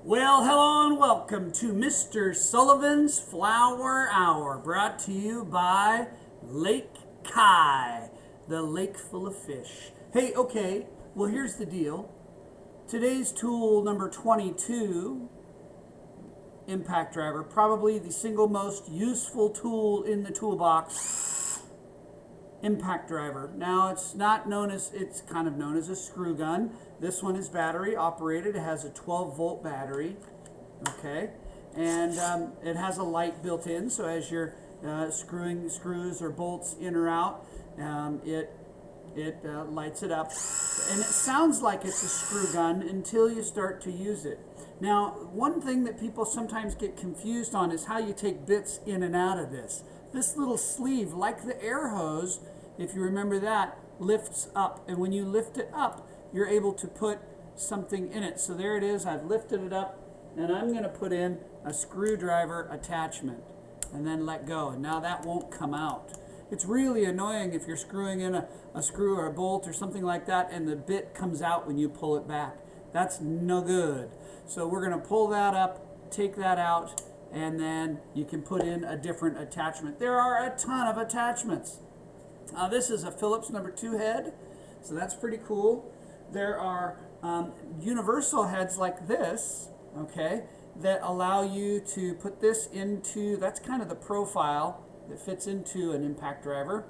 Well, hello and welcome to Mr. Sullivan's Flower Hour, brought to you by Lake Kai, the lake full of fish. Hey, okay, well here's the deal. Today's tool number 22, impact driver, probably the single most useful tool in the toolbox, impact driver. Now it's kind of known as a screw gun. This one is battery operated. It has a 12-volt battery, okay, and it has a light built in, so as you're screwing screws or bolts in or out, it lights it up, and it sounds like it's a screw gun until you start to use it. Now, one thing that people sometimes get confused on is how you take bits in and out of this. This little sleeve, like the air hose, if you remember that, lifts up, and when you lift it up, you're able to put something in it. So there it is. I've lifted it up, and I'm going to put in a screwdriver attachment and then let go, and now that won't come out. It's really annoying if you're screwing in a screw or a bolt or something like that and the bit comes out when you pull it back. That's no good. So we're going to pull that up, take that out, and then you can put in a different attachment. There are a ton of attachments. This is a Phillips number 2 head, so that's pretty cool. There are universal heads like this, okay, that allow you to put this into, that's kind of the profile that fits into an impact driver.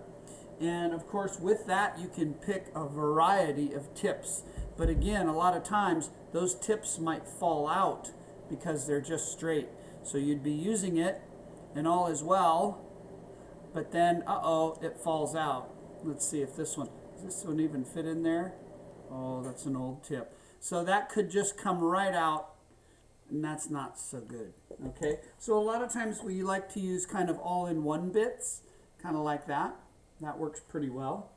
And of course with that you can pick a variety of tips. But again, a lot of times those tips might fall out because they're just straight. So you'd be using it and all is well, but then it falls out. Let's see if does this one even fit in there? Oh, that's an old tip. So that could just come right out, and that's not so good. Okay, so a lot of times we like to use kind of all-in-one bits, kind of like that. That works pretty well.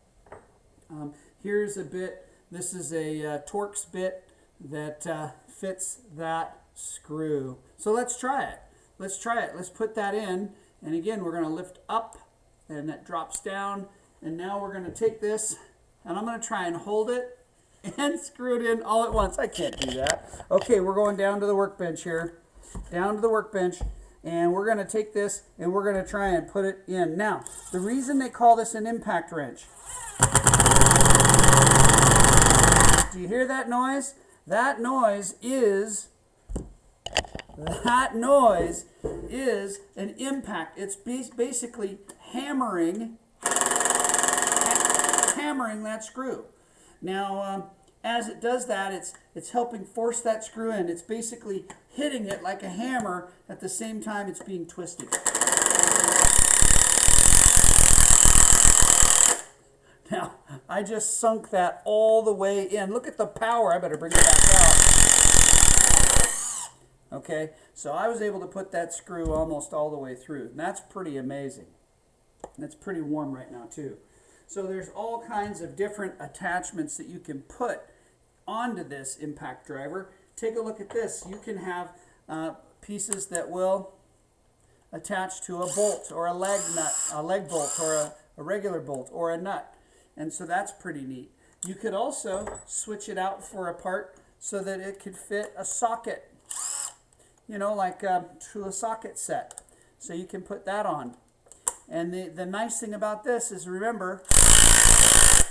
Here's a bit. This is a Torx bit that fits that screw. So let's try it. Let's try it. Let's put that in, and again we're going to lift up, and that drops down. And now we're going to take this, and I'm going to try and hold it and screw it in all at once. I can't do that. Okay, we're going down to the workbench here. Down to the workbench. And we're going to take this, and we're going to try and put it in. Now, the reason they call this an impact wrench. Do you hear that noise? That noise is an impact. It's basically hammering that screw. Now, as it does that, it's helping force that screw in. It's basically hitting it like a hammer at the same time it's being twisted. Now, I just sunk that all the way in. Look at the power. I better bring it back out. Okay, so I was able to put that screw almost all the way through. And that's pretty amazing. And it's pretty warm right now, too. So there's all kinds of different attachments that you can put onto this impact driver. Take a look at this. You can have pieces that will attach to a bolt or a leg bolt or a regular bolt or a nut. And so that's pretty neat. You could also switch it out for a part so that it could fit a socket, you know, like to a socket set. So you can put that on. And the nice thing about this is, remember,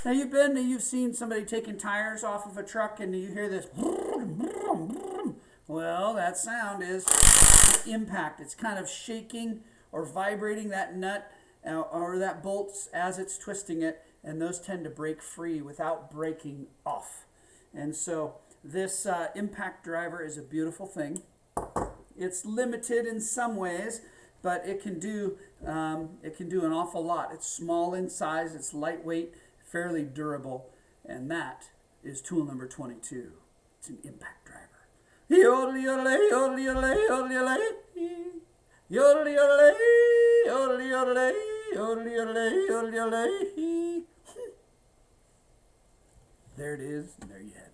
now you've seen somebody taking tires off of a truck and you hear this. Well, that sound is impact. It's kind of shaking or vibrating that nut or that bolt as it's twisting it, and those tend to break free without breaking off. And so this impact driver is a beautiful thing. It's limited in some ways, but it can do an awful lot. It's small in size, it's lightweight, fairly durable, and that is tool number 22. It's an impact driver. Yodel yodel yodel yodel yodel yodel yodel yodel yodel yodel. There it is, and there you have it.